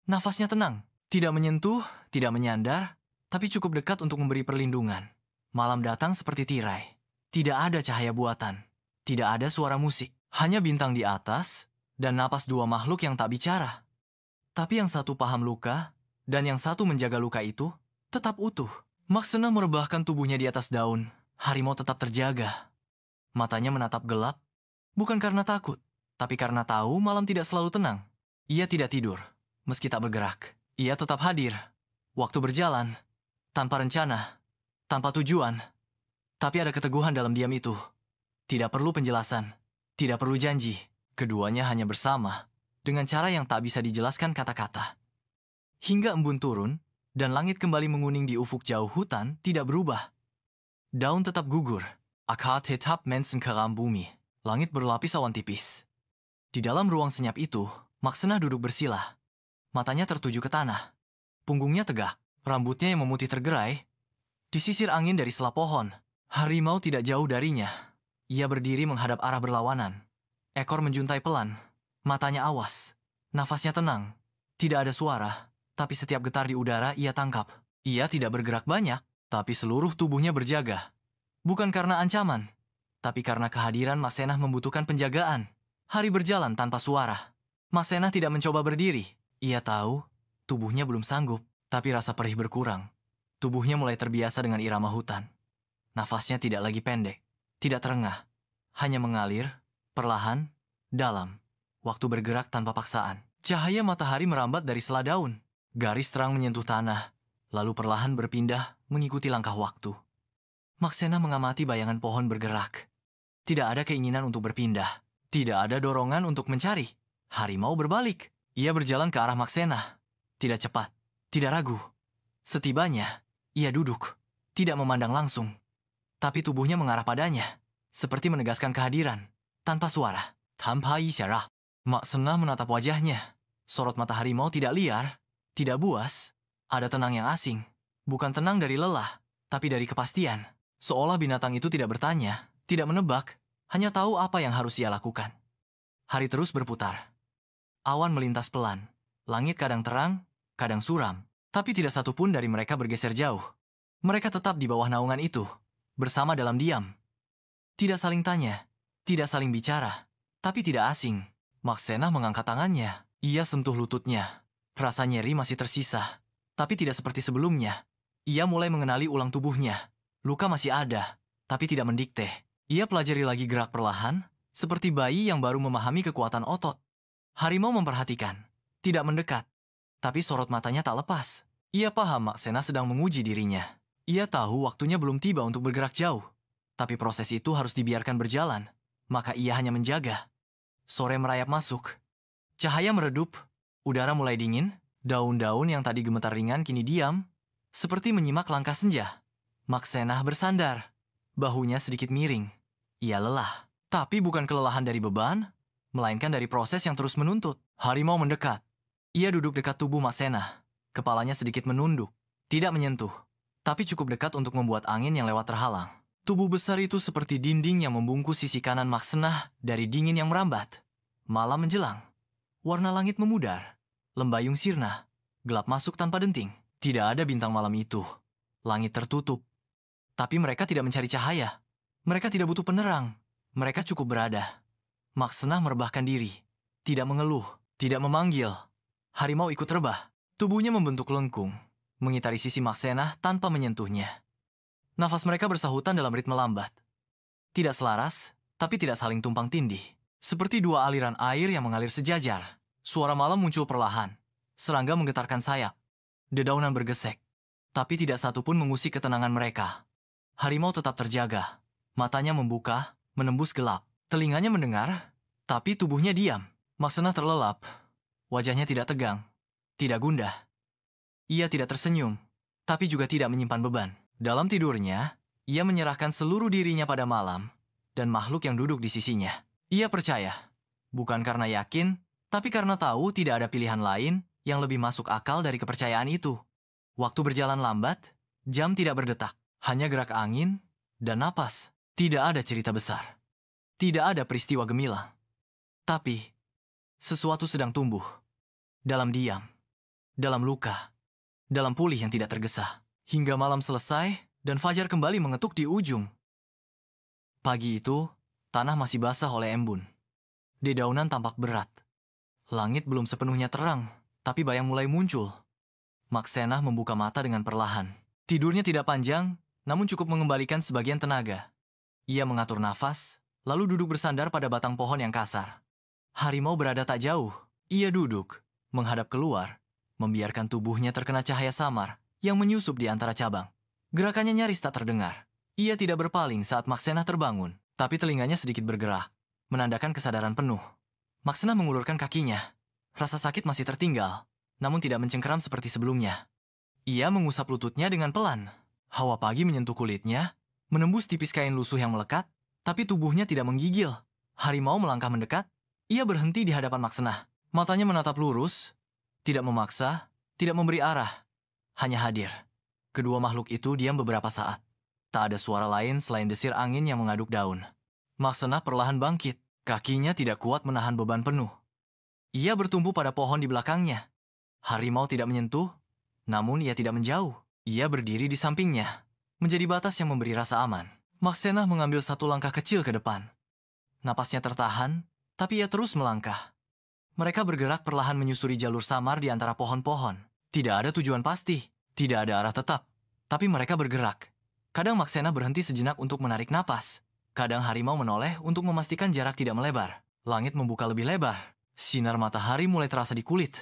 nafasnya tenang. Tidak menyentuh, tidak menyandar, tapi cukup dekat untuk memberi perlindungan. Malam datang seperti tirai. Tidak ada cahaya buatan. Tidak ada suara musik. Hanya bintang di atas dan napas dua makhluk yang tak bicara. Tapi yang satu paham luka dan yang satu menjaga luka itu tetap utuh. Maksena merebahkan tubuhnya di atas daun. Harimau tetap terjaga. Matanya menatap gelap, bukan karena takut, tapi karena tahu malam tidak selalu tenang. Ia tidak tidur, meski tak bergerak. Ia tetap hadir. Waktu berjalan, tanpa rencana, tanpa tujuan. Tapi ada keteguhan dalam diam itu. Tidak perlu penjelasan, tidak perlu janji. Keduanya hanya bersama, dengan cara yang tak bisa dijelaskan kata-kata. Hingga embun turun, dan langit kembali menguning di ufuk jauh hutan tidak berubah. Daun tetap gugur. Akar tetap mensekeram bumi. Langit berlapis awan tipis. Di dalam ruang senyap itu, Maksena duduk bersila. Matanya tertuju ke tanah. Punggungnya tegak, rambutnya yang memutih tergerai. Disisir angin dari sela pohon. Harimau tidak jauh darinya. Ia berdiri menghadap arah berlawanan. Ekor menjuntai pelan. Matanya awas. Nafasnya tenang. Tidak ada suara, tapi setiap getar di udara ia tangkap. Ia tidak bergerak banyak, tapi seluruh tubuhnya berjaga. Bukan karena ancaman, tapi karena kehadiran Maksenah membutuhkan penjagaan. Hari berjalan tanpa suara. Maksenah tidak mencoba berdiri. Ia tahu tubuhnya belum sanggup, tapi rasa perih berkurang. Tubuhnya mulai terbiasa dengan irama hutan. Nafasnya tidak lagi pendek, tidak terengah, hanya mengalir, perlahan, dalam. Waktu bergerak tanpa paksaan. Cahaya matahari merambat dari sela daun. Garis terang menyentuh tanah, lalu perlahan berpindah mengikuti langkah waktu. Maksenah mengamati bayangan pohon bergerak. Tidak ada keinginan untuk berpindah. Tidak ada dorongan untuk mencari. Harimau berbalik. Ia berjalan ke arah Maksenah. Tidak cepat, tidak ragu. Setibanya, ia duduk, tidak memandang langsung. Tapi tubuhnya mengarah padanya, seperti menegaskan kehadiran, tanpa suara. Tanpa isyarat. Maksenah menatap wajahnya. Sorot mata harimau tidak liar, tidak buas. Ada tenang yang asing. Bukan tenang dari lelah, tapi dari kepastian. Seolah binatang itu tidak bertanya, tidak menebak, hanya tahu apa yang harus ia lakukan. Hari terus berputar. Awan melintas pelan. Langit kadang terang, kadang suram. Tapi tidak satu pun dari mereka bergeser jauh. Mereka tetap di bawah naungan itu, bersama dalam diam. Tidak saling tanya, tidak saling bicara, tapi tidak asing. Maksenah mengangkat tangannya. Ia sentuh lututnya. Rasa nyeri masih tersisa, tapi tidak seperti sebelumnya. Ia mulai mengenali ulang tubuhnya. Luka masih ada, tapi tidak mendikte. Ia pelajari lagi gerak perlahan, seperti bayi yang baru memahami kekuatan otot. Harimau memperhatikan, tidak mendekat, tapi sorot matanya tak lepas. Ia paham Maksenah sedang menguji dirinya. Ia tahu waktunya belum tiba untuk bergerak jauh, tapi proses itu harus dibiarkan berjalan, maka ia hanya menjaga. Sore merayap masuk. Cahaya meredup, udara mulai dingin, daun-daun yang tadi gemetar ringan kini diam, seperti menyimak langkah senja. Maksenah bersandar, bahunya sedikit miring. Ia lelah, tapi bukan kelelahan dari beban, melainkan dari proses yang terus menuntut. Harimau mendekat. Ia duduk dekat tubuh Maksenah, kepalanya sedikit menunduk, tidak menyentuh, tapi cukup dekat untuk membuat angin yang lewat terhalang. Tubuh besar itu seperti dinding yang membungkus sisi kanan Maksenah dari dingin yang merambat. Malam menjelang. Warna langit memudar. Lembayung sirna. Gelap masuk tanpa denting. Tidak ada bintang malam itu. Langit tertutup. Tapi mereka tidak mencari cahaya. Mereka tidak butuh penerang. Mereka cukup berada. Maksenah merebahkan diri. Tidak mengeluh. Tidak memanggil. Harimau ikut rebah. Tubuhnya membentuk lengkung. Mengitari sisi Maksenah tanpa menyentuhnya. Nafas mereka bersahutan dalam ritme lambat. Tidak selaras, tapi tidak saling tumpang tindih. Seperti dua aliran air yang mengalir sejajar. Suara malam muncul perlahan. Serangga menggetarkan sayap. Dedaunan bergesek. Tapi tidak satu pun mengusik ketenangan mereka. Harimau tetap terjaga. Matanya membuka, menembus gelap. Telinganya mendengar, tapi tubuhnya diam. Maksenah terlelap. Wajahnya tidak tegang. Tidak gundah. Ia tidak tersenyum, tapi juga tidak menyimpan beban. Dalam tidurnya, ia menyerahkan seluruh dirinya pada malam dan makhluk yang duduk di sisinya. Ia percaya, bukan karena yakin, tapi karena tahu tidak ada pilihan lain yang lebih masuk akal dari kepercayaan itu. Waktu berjalan lambat, jam tidak berdetak, hanya gerak angin dan napas. Tidak ada cerita besar. Tidak ada peristiwa gemilang. Tapi, sesuatu sedang tumbuh. Dalam diam, dalam luka, dalam pulih yang tidak tergesa. Hingga malam selesai dan fajar kembali mengetuk di ujung. Pagi itu, tanah masih basah oleh embun. Dedaunan tampak berat. Langit belum sepenuhnya terang, tapi bayang mulai muncul. Maksenah membuka mata dengan perlahan. Tidurnya tidak panjang, namun cukup mengembalikan sebagian tenaga. Ia mengatur nafas, lalu duduk bersandar pada batang pohon yang kasar. Harimau berada tak jauh. Ia duduk, menghadap keluar, membiarkan tubuhnya terkena cahaya samar yang menyusup di antara cabang. Gerakannya nyaris tak terdengar. Ia tidak berpaling saat Maksenah terbangun, tapi telinganya sedikit bergerak, menandakan kesadaran penuh. Maksenah mengulurkan kakinya. Rasa sakit masih tertinggal, namun tidak mencengkeram seperti sebelumnya. Ia mengusap lututnya dengan pelan. Hawa pagi menyentuh kulitnya, menembus tipis kain lusuh yang melekat, tapi tubuhnya tidak menggigil. Harimau melangkah mendekat. Ia berhenti di hadapan Maksenah. Matanya menatap lurus, tidak memaksa, tidak memberi arah. Hanya hadir. Kedua makhluk itu diam beberapa saat. Tak ada suara lain selain desir angin yang mengaduk daun. Maksenah perlahan bangkit. Kakinya tidak kuat menahan beban penuh. Ia bertumpu pada pohon di belakangnya. Harimau tidak menyentuh, namun ia tidak menjauh. Ia berdiri di sampingnya, menjadi batas yang memberi rasa aman. Maksena mengambil satu langkah kecil ke depan. Napasnya tertahan, tapi ia terus melangkah. Mereka bergerak perlahan menyusuri jalur samar di antara pohon-pohon. Tidak ada tujuan pasti, tidak ada arah tetap, tapi mereka bergerak. Kadang Maksena berhenti sejenak untuk menarik napas. Kadang harimau menoleh untuk memastikan jarak tidak melebar. Langit membuka lebih lebar. Sinar matahari mulai terasa di kulit.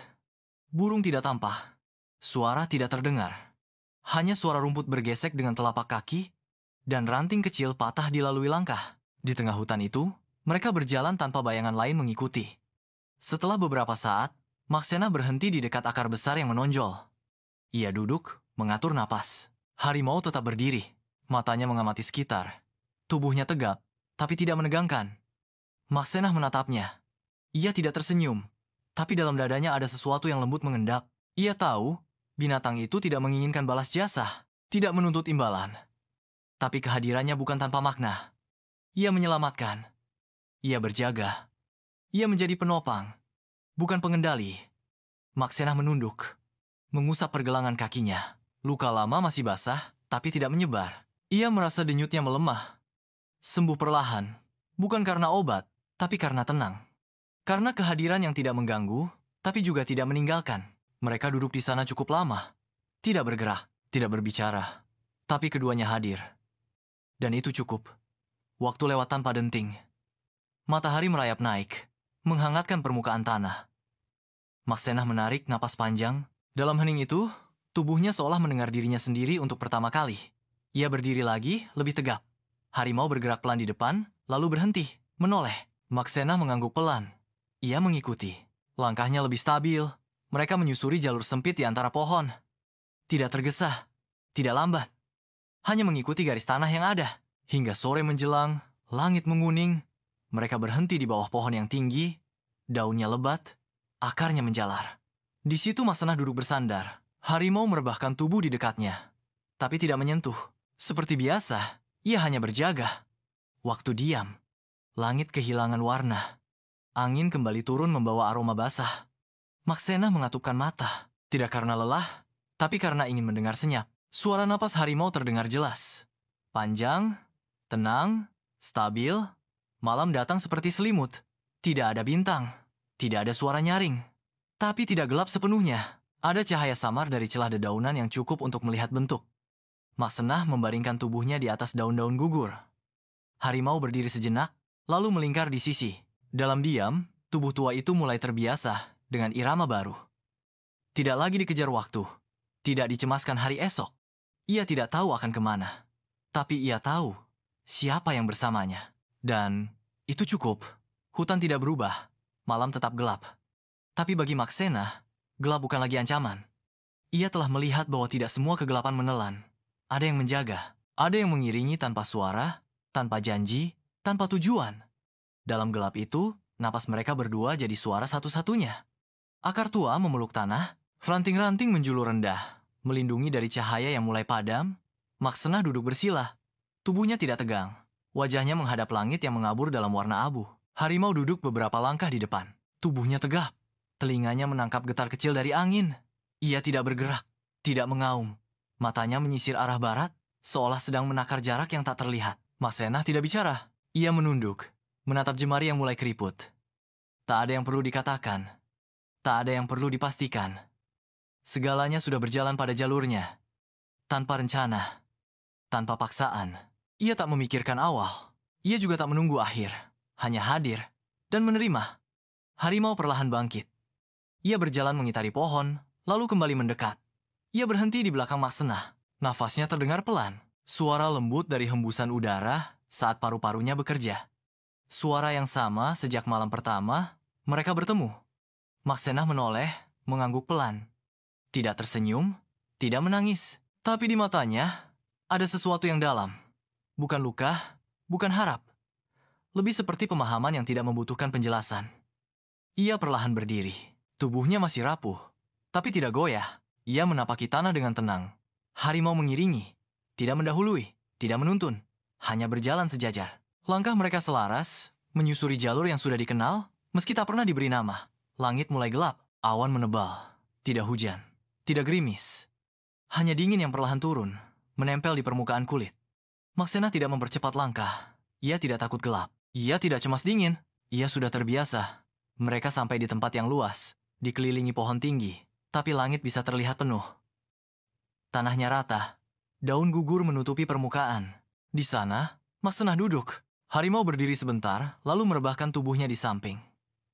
Burung tidak tampak. Suara tidak terdengar. Hanya suara rumput bergesek dengan telapak kaki, dan ranting kecil patah dilalui langkah. Di tengah hutan itu, mereka berjalan tanpa bayangan lain mengikuti. Setelah beberapa saat, Maksena berhenti di dekat akar besar yang menonjol. Ia duduk, mengatur napas. Harimau tetap berdiri, matanya mengamati sekitar. Tubuhnya tegap, tapi tidak menegangkan. Maksena menatapnya. Ia tidak tersenyum, tapi dalam dadanya ada sesuatu yang lembut mengendap. Ia tahu, binatang itu tidak menginginkan balas jasa, tidak menuntut imbalan. Tapi kehadirannya bukan tanpa makna. Ia menyelamatkan. Ia berjaga. Ia menjadi penopang, bukan pengendali. Maksena menunduk, mengusap pergelangan kakinya. Luka lama masih basah, tapi tidak menyebar. Ia merasa denyutnya melemah. Sembuh perlahan, bukan karena obat, tapi karena tenang. Karena kehadiran yang tidak mengganggu, tapi juga tidak meninggalkan. Mereka duduk di sana cukup lama. Tidak bergerak, tidak berbicara. Tapi keduanya hadir. Dan itu cukup. Waktu lewat tanpa denting. Matahari merayap naik, menghangatkan permukaan tanah. Maksena menarik napas panjang. Dalam hening itu, tubuhnya seolah mendengar dirinya sendiri untuk pertama kali. Ia berdiri lagi, lebih tegap. Harimau bergerak pelan di depan, lalu berhenti, menoleh. Maksena mengangguk pelan. Ia mengikuti. Langkahnya lebih stabil. Mereka menyusuri jalur sempit di antara pohon. Tidak tergesa, tidak lambat. Hanya mengikuti garis tanah yang ada. Hingga sore menjelang, langit menguning. Mereka berhenti di bawah pohon yang tinggi. Daunnya lebat, akarnya menjalar. Di situ Maksena duduk bersandar. Harimau merebahkan tubuh di dekatnya. Tapi tidak menyentuh. Seperti biasa, ia hanya berjaga. Waktu diam. Langit kehilangan warna. Angin kembali turun membawa aroma basah. Maksena mengatupkan mata. Tidak karena lelah, tapi karena ingin mendengar senyap. Suara napas harimau terdengar jelas. Panjang, tenang, stabil. Malam datang seperti selimut. Tidak ada bintang. Tidak ada suara nyaring. Tapi tidak gelap sepenuhnya. Ada cahaya samar dari celah dedaunan yang cukup untuk melihat bentuk. Maksena membaringkan tubuhnya di atas daun-daun gugur. Harimau berdiri sejenak, lalu melingkar di sisi. Dalam diam, tubuh tua itu mulai terbiasa dengan irama baru. Tidak lagi dikejar waktu. Tidak dicemaskan hari esok. Ia tidak tahu akan kemana. Tapi ia tahu siapa yang bersamanya. Dan itu cukup. Hutan tidak berubah. Malam tetap gelap. Tapi bagi Maksena, gelap bukan lagi ancaman. Ia telah melihat bahwa tidak semua kegelapan menelan. Ada yang menjaga. Ada yang mengiringi tanpa suara, tanpa janji, tanpa tujuan. Dalam gelap itu, napas mereka berdua jadi suara satu-satunya. Akar tua memeluk tanah, ranting-ranting menjulur rendah, melindungi dari cahaya yang mulai padam. Maksena duduk bersila. Tubuhnya tidak tegang. Wajahnya menghadap langit yang mengabur dalam warna abu. Harimau duduk beberapa langkah di depan. Tubuhnya tegap. Telinganya menangkap getar kecil dari angin. Ia tidak bergerak, tidak mengaum. Matanya menyisir arah barat, seolah sedang menakar jarak yang tak terlihat. Maksena tidak bicara. Ia menunduk, menatap jemari yang mulai keriput. Tak ada yang perlu dikatakan. Tak ada yang perlu dipastikan. Segalanya sudah berjalan pada jalurnya. Tanpa rencana. Tanpa paksaan. Ia tak memikirkan awal. Ia juga tak menunggu akhir. Hanya hadir dan menerima. Harimau perlahan bangkit. Ia berjalan mengitari pohon, lalu kembali mendekat. Ia berhenti di belakang Maksena. Nafasnya terdengar pelan. Suara lembut dari hembusan udara saat paru-parunya bekerja. Suara yang sama sejak malam pertama mereka bertemu. Maksena menoleh, mengangguk pelan. Tidak tersenyum, tidak menangis. Tapi di matanya ada sesuatu yang dalam. Bukan luka, bukan harap. Lebih seperti pemahaman yang tidak membutuhkan penjelasan. Ia perlahan berdiri. Tubuhnya masih rapuh, tapi tidak goyah. Ia menapaki tanah dengan tenang. Harimau mengiringi, tidak mendahului, tidak menuntun, hanya berjalan sejajar. Langkah mereka selaras, menyusuri jalur yang sudah dikenal, meski tak pernah diberi nama. Langit mulai gelap, awan menebal, tidak hujan, tidak gerimis. Hanya dingin yang perlahan turun, menempel di permukaan kulit. Maksena tidak mempercepat langkah. Ia tidak takut gelap. Ia tidak cemas dingin. Ia sudah terbiasa. Mereka sampai di tempat yang luas, dikelilingi pohon tinggi, tapi langit bisa terlihat penuh. Tanahnya rata. Daun gugur menutupi permukaan. Di sana, Maksena duduk. Harimau berdiri sebentar, lalu merebahkan tubuhnya di samping.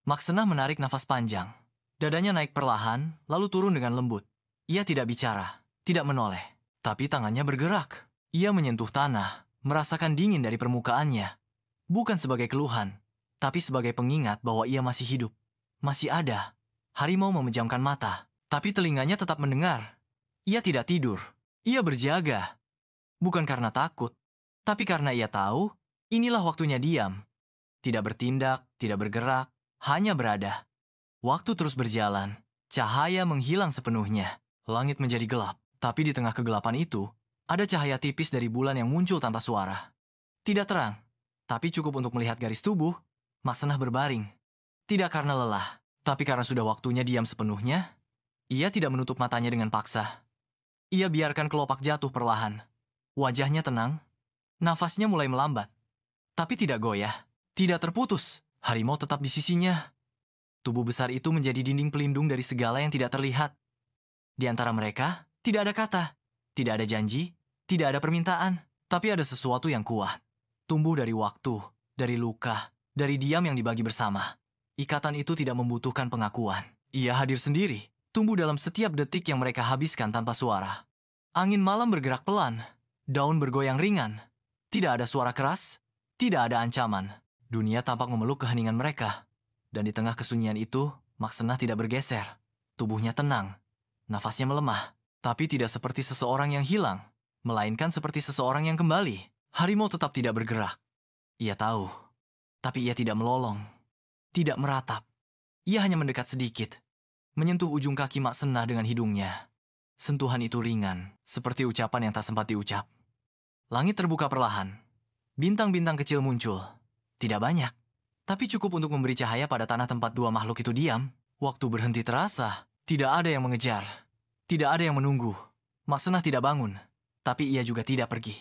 Maksena menarik nafas panjang. Dadanya naik perlahan, lalu turun dengan lembut. Ia tidak bicara, tidak menoleh, tapi tangannya bergerak. Ia menyentuh tanah, merasakan dingin dari permukaannya. Bukan sebagai keluhan, tapi sebagai pengingat bahwa ia masih hidup. Masih ada. Harimau memejamkan mata, tapi telinganya tetap mendengar. Ia tidak tidur. Ia berjaga. Bukan karena takut, tapi karena ia tahu, inilah waktunya diam. Tidak bertindak, tidak bergerak, hanya berada. Waktu terus berjalan. Cahaya menghilang sepenuhnya. Langit menjadi gelap, tapi di tengah kegelapan itu, ada cahaya tipis dari bulan yang muncul tanpa suara. Tidak terang, tapi cukup untuk melihat garis tubuh. Maksena berbaring. Tidak karena lelah, tapi karena sudah waktunya diam sepenuhnya. Ia tidak menutup matanya dengan paksa. Ia biarkan kelopak jatuh perlahan. Wajahnya tenang. Nafasnya mulai melambat. Tapi tidak goyah. Tidak terputus. Harimau tetap di sisinya. Tubuh besar itu menjadi dinding pelindung dari segala yang tidak terlihat. Di antara mereka, tidak ada kata. Tidak ada janji, tidak ada permintaan, tapi ada sesuatu yang kuat. Tumbuh dari waktu, dari luka, dari diam yang dibagi bersama. Ikatan itu tidak membutuhkan pengakuan. Ia hadir sendiri, tumbuh dalam setiap detik yang mereka habiskan tanpa suara. Angin malam bergerak pelan, daun bergoyang ringan. Tidak ada suara keras, tidak ada ancaman. Dunia tampak memeluk keheningan mereka. Dan di tengah kesunyian itu, Maksena tidak bergeser. Tubuhnya tenang, nafasnya melemah. Tapi tidak seperti seseorang yang hilang, melainkan seperti seseorang yang kembali. Harimau tetap tidak bergerak. Ia tahu, tapi ia tidak melolong, tidak meratap. Ia hanya mendekat sedikit, menyentuh ujung kaki Maksena dengan hidungnya. Sentuhan itu ringan, seperti ucapan yang tak sempat diucap. Langit terbuka perlahan. Bintang-bintang kecil muncul. Tidak banyak, tapi cukup untuk memberi cahaya pada tanah tempat dua makhluk itu diam. Waktu berhenti terasa, tidak ada yang mengejar. Tidak ada yang menunggu. Maksena tidak bangun, tapi ia juga tidak pergi.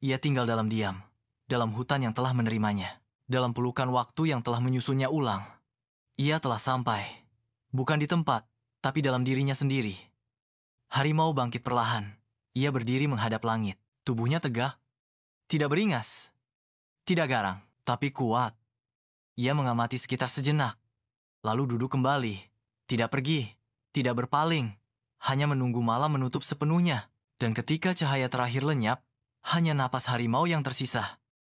Ia tinggal dalam diam, dalam hutan yang telah menerimanya, dalam pelukan waktu yang telah menyusunnya ulang. Ia telah sampai, bukan di tempat, tapi dalam dirinya sendiri. Harimau bangkit perlahan. Ia berdiri menghadap langit, tubuhnya tegak, tidak beringas, tidak garang, tapi kuat. Ia mengamati sekitar sejenak, lalu duduk kembali, tidak pergi, tidak berpaling. Hanya menunggu malam menutup sepenuhnya, dan ketika cahaya terakhir lenyap, hanya napas harimau yang tersisa.